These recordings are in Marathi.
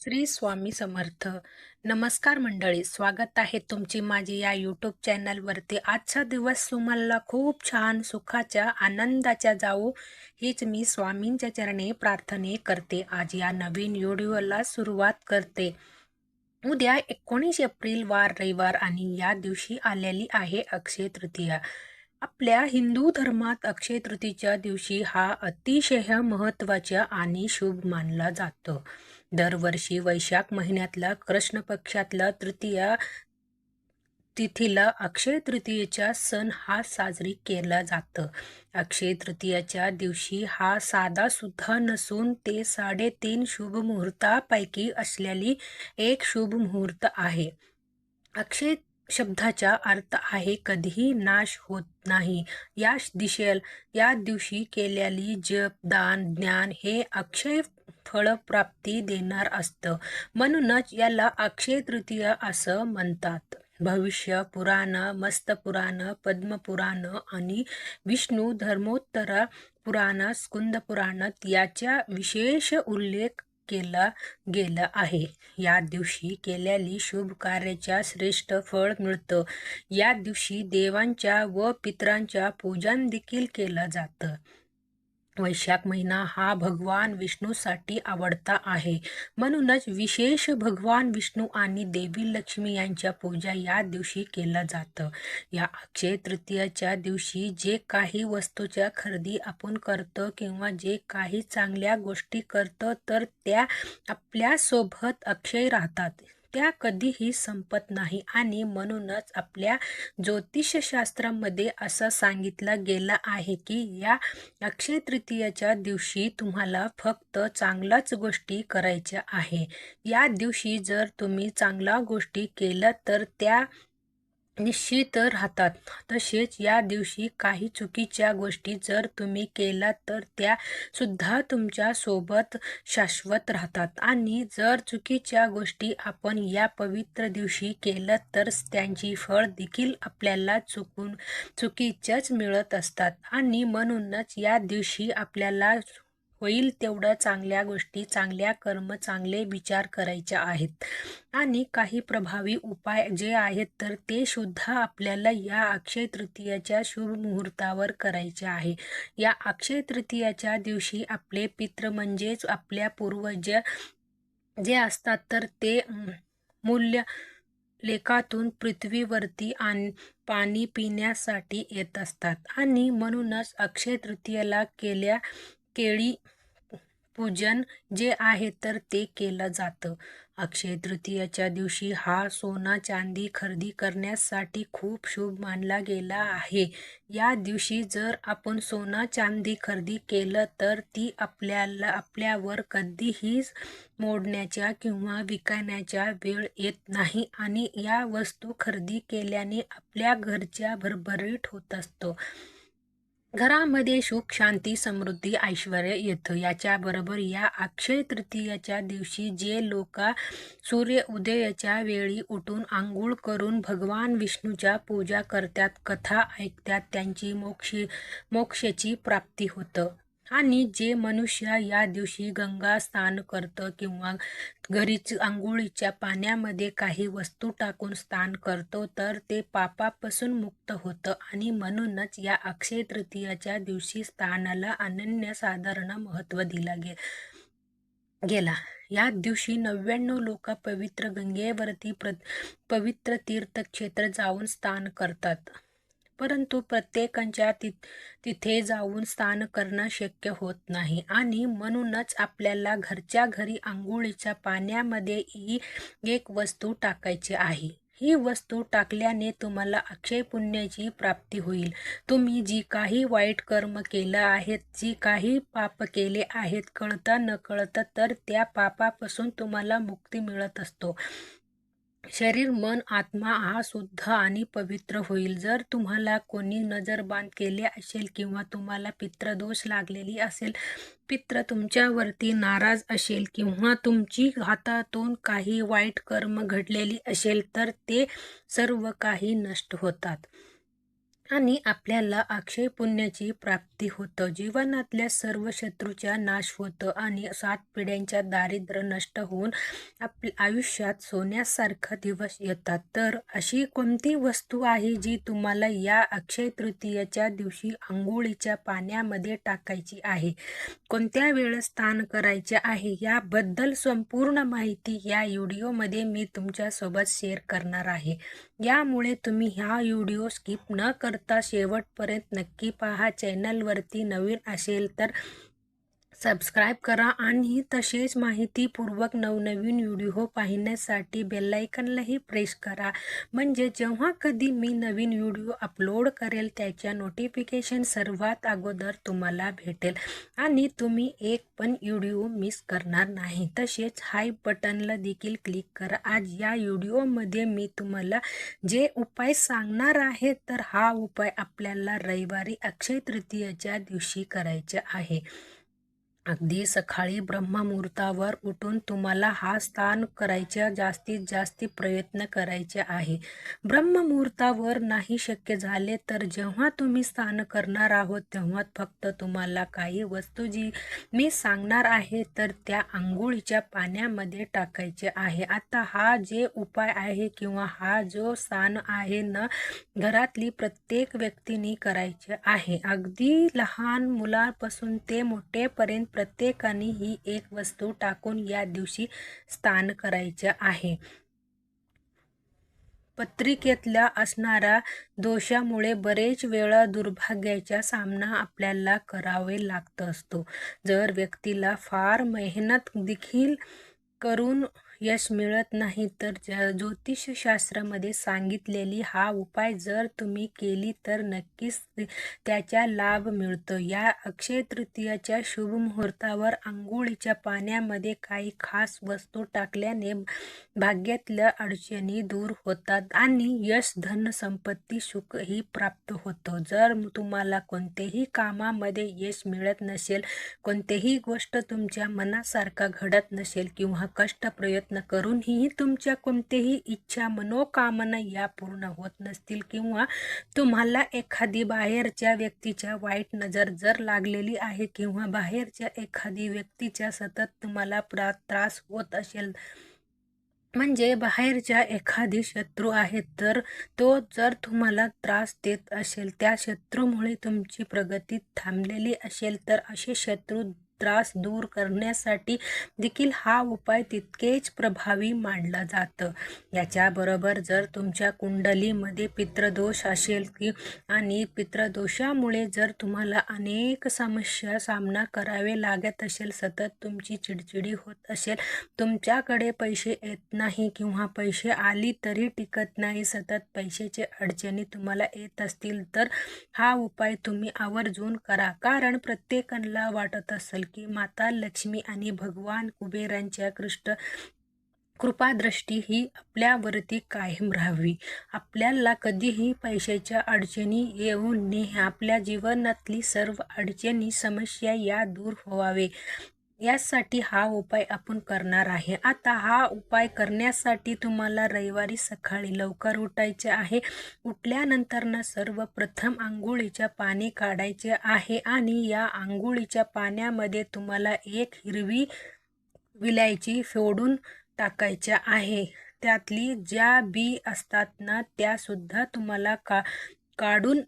श्री स्वामी समर्थ. नमस्कार मंडळी, स्वागत आहे तुमची माझी या यूट्यूब चॅनलवरती. आजचा दिवस तुम्हाला खूप छान सुखाच्या आनंदाच्या जाऊ हीच मी स्वामींच्या चरणी प्रार्थने करते. आज या नवीन व्हिडिओला सुरुवात करते. उद्या 19 एप्रिल वार रविवार आणि या दिवशी आलेली आहे अक्षय तृतीया. आपल्या हिंदू धर्मात अक्षय तृतीयेच्या दिवशी हा अतिशय महत्त्वाचा आणि शुभ मानला जातो. दरवर्षी वैशाख महिन्यातला कृष्ण पक्षातला तृतीया तिथीला अक्षय तृतीयेचा सण हा साजरी केला जातं. अक्षय तृतीयेच्या दिवशी हा साधा सुद्धा नसून ते 3.5 शुभ मुहूर्तापैकी असलेली एक शुभ मुहूर्त आहे. अक्षय शब्दाचा अर्थ आहे कधीही नाश होत नाही. या दिवशी केलेली जप, दान, ज्ञान हे अक्षय फळप्राप्ती देणार असतं. म्हणूनच याला अक्षय तृतीया असं म्हणतात. भविष्य पुराण, मस्त पुराण, पद्म पुराण आणि विष्णू धर्मोत्तर पुराण, स्कंद पुराणात याचा विशेष उल्लेख केला गेला आहे. या दिवशी केलेली शुभ कार्याच्या श्रेष्ठ फळ मिळतं. या दिवशी देवांच्या व पितरांच्या पूजन देखील केलं जातं. वैशाख महिना हा भगवान विष्णूसाठी आवडता आहे. म्हणूनच विशेष भगवान विष्णू आणि देवी लक्ष्मी यांच्या पूजा या दिवशी केलं जातं. या अक्षय तृतीयेच्या दिवशी जे काही वस्तूच्या खरेदी आपण करतो किंवा जे काही चांगल्या गोष्टी करतो तर त्या आपल्यासोबत अक्षय राहतात. त्या कधीही संपत नाही आणि म्हणूनच आपल्या ज्योतिषशास्त्रामध्ये असं सांगितलं गेलं आहे की या अक्षय तृतीयेच्या दिवशी तुम्हाला फक्त चांगल्याच गोष्टी करायच्या आहे. या दिवशी जर तुम्ही चांगल्या गोष्टी केल्या तर त्या निश्चित राहतात. तसेच या दिवशी काही चुकीच्या गोष्टी जर तुम्ही केल्या तर त्या सुद्धा तुमच्या सोबत शाश्वत राहतात. आणि जर चुकीच्या गोष्टी आपण या पवित्र दिवशी केल्या तर त्यांची फळ देखील आपल्याला चुकीच्याच मिळत असतात. आणि म्हणूनच या दिवशी आपल्याला होईल तेवढं चांगल्या गोष्टी, चांगल्या कर्म, चांगले विचार करायचे आहेत. आणि काही प्रभावी उपाय जे आहेत तर ते सुद्धा आपल्याला या अक्षय तृतीयेच्या शुभ मुहूर्तावर करायचे आहे. या अक्षय तृतीयेच्या दिवशी आपले पितृ म्हणजेच आपल्या पूर्वज जे असतात तर ते मूल्य लेखातून पृथ्वीवरती पाणी पिण्यासाठी येत असतात. आणि म्हणूनच अक्षय तृतीयेला केळी पूजन जे आहे तर ते केलं जातं. अक्षय तृतीयेच्या दिवशी हा सोना चांदी खरेदी करण्यासाठी खूप शुभ मानला गेला आहे. या दिवशी जर आपण सोना चांदी खरेदी केलं तर ती आपल्यावर कधीही मोडण्याच्या किंवा विकण्याच्या वेळ येत नाही आणि या वस्तू खरेदी केल्याने आपल्या घरच्या भरभराट होत असतो. घरामध्ये सुख, शांती, समृद्धी, ऐश्वर येतं. याच्याबरोबर या अक्षय तृतीयेच्या दिवशी जे लोक सूर्य उदयाच्या वेळी उठून आंघोळ करून भगवान विष्णूच्या पूजा करतात, कथा ऐकतात, त्यांची मोक्षाची प्राप्ती होतं. आणि जे मनुष्य या दिवशी गंगा स्नान करतं किंवा घरीच आंघोळीच्या पाण्यामध्ये काही वस्तू टाकून स्नान करतो तर ते पापापासून मुक्त होतं. आणि म्हणूनच या अक्षय तृतीयेच्या दिवशी स्नानाला अनन्यसाधारण महत्त्व दिला गेला. या दिवशी 99 लोक पवित्र गंगेवरती पवित्र तीर्थक्षेत्र जाऊन स्नान करतात. परंतु प्रत्येकाच्या तिथे जाऊन स्नान करणं शक्य होत नाही. आणि म्हणूनच आपल्याला घरच्या घरी आंघोळीच्या पाण्यामध्ये ही एक वस्तू टाकायची आहे. ही वस्तू टाकल्याने तुम्हाला अक्षय पुण्याची प्राप्ती होईल. तुम्ही जी काही वाईट कर्म केलं आहेत, जी काही पाप केले आहेत कळता न कळता तर त्या पापापासून तुम्हाला मुक्ती मिळत असतो. शरीर, मन, आत्मा हा शुद्ध आणि पवित्र होईल. जर तुम्हाला कोणी नजरबाद केले असेल किंवा तुम्हाला पितृदोष लागलेली असेल, पितृ तुमच्यावरती नाराज असेल किंवा तुमची हातातून काही वाईट कर्म घडलेली असेल तर ते सर्व काही नष्ट होतात. आणि आपल्याला अक्षय पुण्याची प्राप्ती होतं. जीवनातल्या सर्व शत्रूचा नाश होतं आणि 7 पिढ्यांच्या दारिद्र्य नष्ट होऊन आपल्या आयुष्यात सोन्यासारखा दिवस येतात. तर अशी कोणती वस्तू आहे जी तुम्हाला या अक्षय तृतीयेच्या दिवशी अंघोळीच्या पाण्यामध्ये टाकायची आहे? कोणत्या वेळेस स्नान करायचे आहे याबद्दल संपूर्ण माहिती या व्हिडिओमध्ये मी तुमच्यासोबत शेअर करणार आहे. यामुळे तुम्ही हा व्हिडिओ स्किप न करता शेवटपर्यंत नक्की पहा. चॅनलवरती नवीन असेल तर सबस्क्राईब करा आणि तसेच माहितीपूर्वक नवनवीन व्हिडिओ पाहण्यासाठी बेलायकनलाही प्रेस करा. म्हणजे जेव्हा कधी मी नवीन व्हिडिओ अपलोड करेल त्याच्या नोटिफिकेशन सर्वात अगोदर तुम्हाला भेटेल आणि तुम्ही एक पण व्हिडिओ मिस करणार नाही. तसेच हाय बटनला देखील क्लिक करा. आज या व्हिडिओमध्ये मी तुम्हाला जे उपाय सांगणार आहे तर हा उपाय आपल्याला रविवारी अक्षय तृतीयेच्या दिवशी करायचे आहे. अगदी सकाळी ब्रह्ममुहूर्तावर उठून तुम्हाला हा स्नान करायचा जास्तीत जास्त प्रयत्न करायचे आहे. ब्रह्ममुहूर्तावर नाही शक्य झाले तर जेव्हा तुम्ही स्नान करणार आहोत तेव्हा फक्त तुम्हाला काही वस्तू जी मी सांगणार आहे तर त्या अंघोळीच्या पाण्यामध्ये टाकायचे आहे. आता हा जे उपाय आहे किंवा हा जो स्नान आहे ना, घरातली प्रत्येक व्यक्तीने करायचे आहे. अगदी लहान मुलापासून ते मोठेपर्यंत प्रत्येकाने ही एक वस्तू टाकून या दिवशी स्नान करायचे आहे. पत्रिकेतल्या असणाऱ्या दोषामुळे बरेच वेळा दुर्भाग्याचा सामना आपल्याला करावे लागत असतो. जर व्यक्तीला फार मेहनत देखील करून यश मिळत नाही तर ज्योतिषशास्त्रामध्ये सांगितलेली हा उपाय जर तुम्ही केली तर नक्कीच त्याचा लाभ मिळतो. या अक्षय तृतीयेच्या शुभ मुहूर्तावर अंघोळीच्या पाण्यामध्ये काही खास वस्तू टाकल्याने भाग्यातल्या अडचणी दूर होतात आणि यश, धन, संपत्ती, सुख ही प्राप्त होतं. जर तुम्हाला कोणत्याही कामामध्ये यश मिळत नसेल, कोणतीही गोष्ट तुमच्या मनासारखा घडत नसेल किंवा कष्ट प्रयत्न करूनही तुमच्या कोणत्याही इच्छा मनोकामना या पूर्ण होत नसतील किंवा तुम्हाला एखादी बाहेरच्या व्यक्तीच्या वाईट नजर जर लागलेली आहे किंवा बाहेरच्या एखादी व्यक्तीच्या सतत तुम्हाला त्रास होत असेल, म्हणजे बाहेरच्या एखादी शत्रू आहे तर तो जर तुम्हाला त्रास देत असेल, त्या शत्रूमुळे तुमची प्रगती थांबलेली असेल तर असे शत्रू त्रास दूर करण्यासाठी देखील हा उपाय तितकेच प्रभावी मानला जातं. याच्याबरोबर जर तुमच्या कुंडलीमध्ये पितृदोष असेल आणि पितृदोषामुळे जर तुम्हाला अनेक समस्या सामना करावे लागत असेल, सतत तुमची चिडचिडी होत असेल, तुमच्याकडे पैसे येत नाही किंवा पैसे आली तरी टिकत नाही, सतत पैशाचे अडचणी तुम्हाला येत असतील तर हा उपाय तुम्ही आवर्जून करा. कारण प्रत्येकाला वाटत असेल की माता लक्ष्मी आणि भगवान कुबेरांच्या कृपादृष्टी ही आपल्यावरती कायम राहावी. आपल्याला कधीही पैशाच्या अडचणी येऊ नये. आपल्या जीवनातली सर्व अडचणी समस्या या दूर व्हावे यासाठी हा उपाय आपण करणार आहे. आता हा उपाय करण्यासाठी तुम्हाला रविवारी सकाळी लवकर उठायचे आहे. उठल्यानंतर सर्वप्रथम अंघोळीच्या पाणी काढायचे आहे आणि या अंघोळीच्या पाण्यामध्ये तुम्हाला एक हिरवी विलायची फोडून टाकायच्या आहे. त्यातली ज्या बी असतात ना त्या सुद्धा तुम्हाला काढून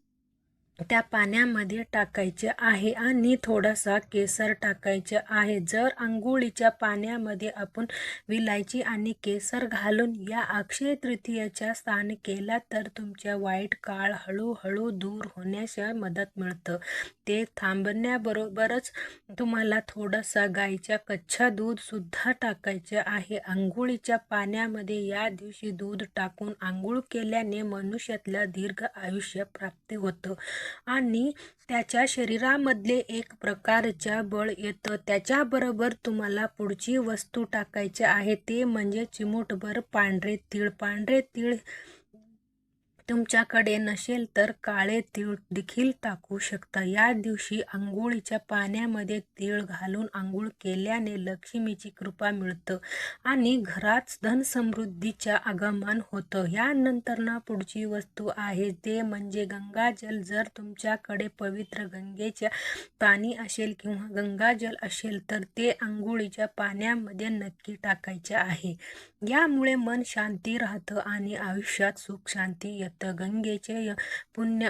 त्या पाण्यामध्ये टाकायचे आहे आणि थोडासा केसर टाकायचे आहे. जर अंघोळीच्या पाण्यामध्ये आपण विलायची आणि केसर घालून या अक्षय तृतीयेचा स्नान केला तर तुमच्या वाईट काळ हळूहळू दूर होण्यास मदत मिळतं. ते थांबण्याबरोबरच तुम्हाला थोडासा गाईच्या कच्चा दूध सुद्धा टाकायचे आहे. अंघोळीच्या पाण्यामध्ये या दिवशी दूध टाकून आंघोळ केल्याने मनुष्यातल्या दीर्घ आयुष्य प्राप्त होतं आणि त्याच्या शरीरामधले एक प्रकारच्या बळ येतं. त्याच्याबरोबर तुम्हाला पुढची वस्तू टाकायची आहे ते म्हणजे चिमूटभर पांढरे तीळ. पांढरे तीळ तुमच्याकडे नसेल तर काळे तीळ देखील टाकू शकता. या दिवशी अंघोळीच्या पाण्यामध्ये तीळ घालून अंघोळ केल्याने लक्ष्मीची कृपा मिळतं आणि घरात धनसमृद्धीच्या आगमन होतं. यानंतर पुढची वस्तू आहे ते म्हणजे गंगाजल. जर तुमच्याकडे पवित्र गंगेच्या पाणी असेल किंवा गंगाजल असेल तर ते अंघोळीच्या पाण्यामध्ये नक्की टाकायचे आहे. यामुळे मन शांती राहतं आणि आयुष्यात सुख शांती येतं. गंगेचे पुण्य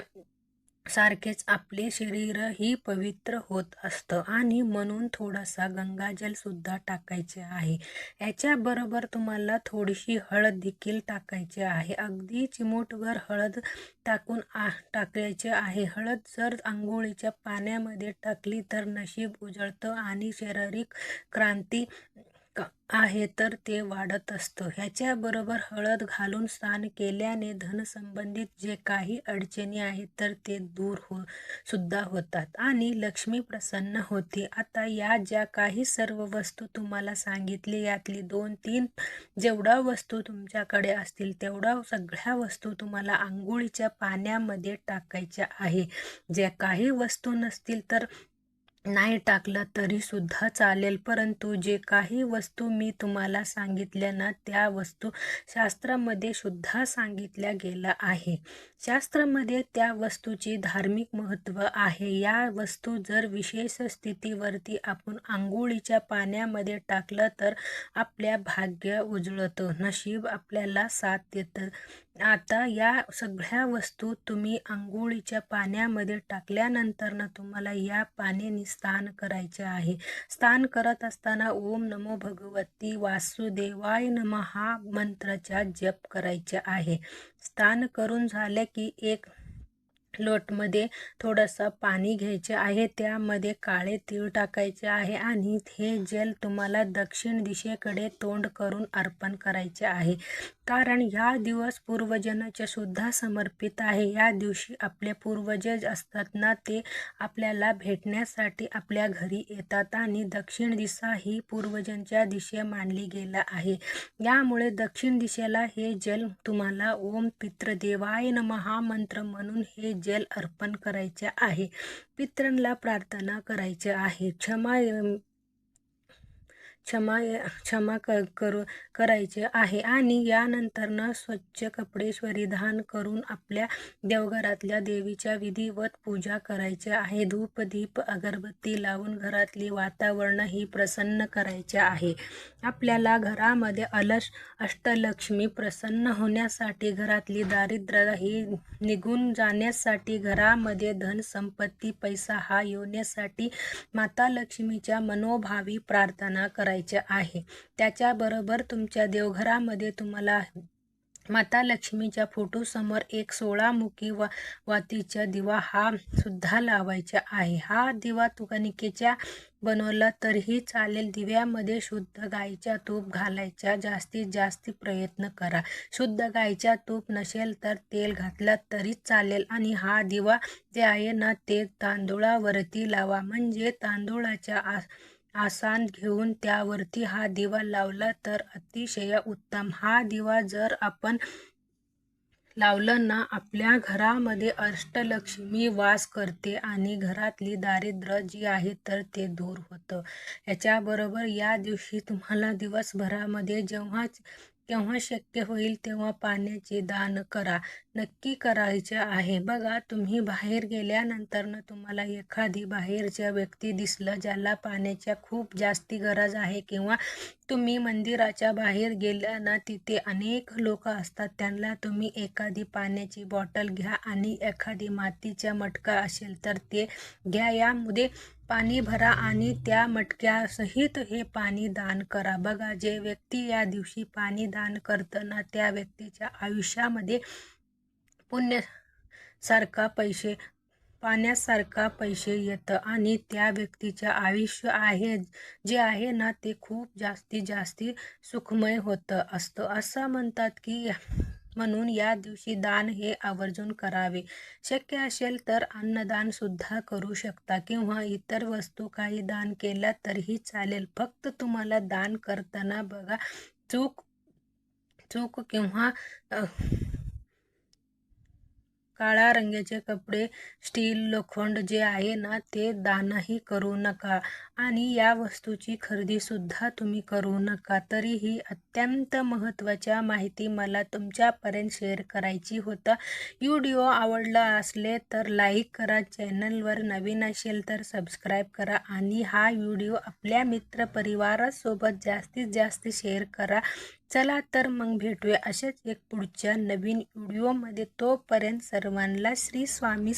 सारखेच आपले शरीरही पवित्र होत असतं आणि म्हणून थोडासा गंगाजल सुद्धा टाकायचे आहे. याच्याबरोबर तुम्हाला थोडीशी हळद देखील टाकायची आहे. अगदी चिमूटभर हळद टाकायचे आहे. हळद जर अंघोळीच्या पाण्यामध्ये टाकली तर नशीब उजळतं आणि शारीरिक क्रांती आहे तर ते वाढत असतं. ह्याच्याबरोबर हळद घालून स्नान केल्याने धनसंबंधित जे काही अडचणी आहेत तर ते दूर सुद्धा होतात आणि लक्ष्मी प्रसन्न होते. आता या ज्या काही सर्व वस्तू तुम्हाला सांगितली यातली 2-3 जेवढ्या वस्तू तुमच्याकडे असतील तेवढ्या सगळ्या वस्तू तुम्हाला अंघोळीच्या पाण्यामध्ये टाकायच्या आहे. ज्या काही वस्तू नसतील तर नाही टाकलं तरी सुद्धा चालेल, परंतु जे काही वस्तू मी तुम्हाला सांगितल्या ना त्या वस्तू शास्त्रामध्ये सुद्धा सांगितल्या गेल्या आहे. शास्त्रामध्ये त्या वस्तूची धार्मिक महत्त्व आहे. या वस्तू जर विशेष स्थितीवरती आपण अंघोळीच्या पाण्यामध्ये टाकलं तर आपल्या भाग्य उजळतं, नशीब आपल्याला साथ देतं. आता या सगळ्या वस्तू तुम्ही अंघोळीच्या पाण्यामध्ये टाकल्यानंतर तुम्हाला या पाण्याने स्नान करायचे आहे. स्नान करत असताना ओम नमो भगवती वासुदेवाय नमः हा मंत्राचा जप करायचा आहे. स्नान करून झाले की एक लोटमध्ये थोडंसं पाणी घ्यायचे आहे. त्यामध्ये काळे तीळ टाकायचे आहे आणि हे जल तुम्हाला दक्षिण दिशेकडे तोंड करून अर्पण करायचे आहे. कारण ह्या दिवस पूर्वजांच्या सुद्धा समर्पित आहे. या दिवशी आपले पूर्वज असतात ना ते आपल्याला भेटण्यासाठी आपल्या घरी येतात आणि दक्षिण दिशा ही पूर्वजांच्या दिशा मानली गेला आहे. यामुळे दक्षिण दिशेला हे जल तुम्हाला ओम पितृदेवाय नमः हा मंत्र म्हणून हे जल अर्पण करायचे आहे. पितरांना प्रार्थना करायची आहे. क्षमा करायचे आहे आणि यानंतर स्वच्छ कपडे परिधान करून आपल्या देवघरातल्या देवीच्या विधिवत पूजा करायची आहे. धूप दीप अगरबत्ती लावून घरातली वातावरण ही प्रसन्न करायचे आहे. आपल्याला घरामध्ये अष्टलक्ष्मी प्रसन्न होण्यासाठी, घरातली दारिद्र्य ही निघून जाण्यासाठी, घरामध्ये धन संपत्ती पैसा हा येण्यासाठी माता लक्ष्मीच्या मनोभावी प्रार्थना करायची आहे. त्याच्याबरोबर तुमच्या देवघरामध्ये तुम्हाला माता लक्ष्मीच्या फोटोसमोर एक 16 मुखी वातीचा दिवा हा सुद्धा लावायचा आहे. हा दिवा कणकेचा बनवला तरीही चालेल. दिव्यामध्ये शुद्ध गाईचा तूप घालायचा जास्तीत जास्त प्रयत्न करा. शुद्ध गाईचा तूप नसेल तर तेल घातला तरी चालेल आणि हा दिवा जे आहे ना ते तांदूळावरती लावा. म्हणजे तांदूळाच्या आसान घेऊन त्यावरती हा दिवा लावला तर अतिशय उत्तम. हा दिवा जर आपण लावलं ना आपल्या घरामध्ये अष्टलक्ष्मी वास करते आणि घरातली दारिद्र्य जी आहे तर ते दूर होतं. याच्याबरोबर या दिवशी तुम्हाला दिवसभरामध्ये केव्हा शक्य होईल तेव्हा पाण्याचे दान करा. नक्की करायचे आहे. बघा तुम्ही बाहेर गेल्यानंतर तुम्हाला एखादी बाहेरच्या व्यक्ती दिसलं ज्याला पाण्याच्या खूप जास्ती गरज आहे किंवा तुम्ही मंदिराच्या बाहेर गेल्या ना तिथे अनेक लोक असतात, त्यांना तुम्ही एखादी पाण्याची बॉटल घ्या आणि एखादी मातीचा मटका असेल तर ते घ्या. यामध्ये पाणी भरा आणि त्या मटक्यासहित हे पाणी दान करा. बघा जे व्यक्ती या दिवशी पाणी दान करताना त्या व्यक्तीच्या आयुष्यामध्ये पाण्यासारखा पैसे येतं आणि त्या व्यक्तीचं आयुष्य जे आहे ना ते खूप जास्ती सुखमय होतं असतं. असं म्हणतात की म्हणून या दिवशी दान हे आवर्जून करावे. शक्य असेल तर अन्नदान सुद्धा करू शकता किंवा इतर वस्तू काही दान केल्या तरीही चालेल. फक्त तुम्हाला दान करताना बघा चूक किंवा काळ्या रंगाचे कपडे, स्टील, लोखंड जे आहे ना ते दानही करू नका आणि या वस्तूची खरेदीसुद्धा तुम्ही करू नका. तरीही अत्यंत महत्त्वाच्या माहिती मला तुमच्यापर्यंत शेअर करायची होतं. व्हिडिओ आवडला असले तर लाईक करा, चॅनलवर नवीन असेल तर सबस्क्राईब करा आणि हा व्हिडिओ आपल्या मित्रपरिवारासोबत जास्तीत जास्त शेअर करा. चला तर मग भेटूया अशाच एक पुढच्या नवीन व्हिडिओमध्ये. तोपर्यंत सर्वांना श्री स्वामी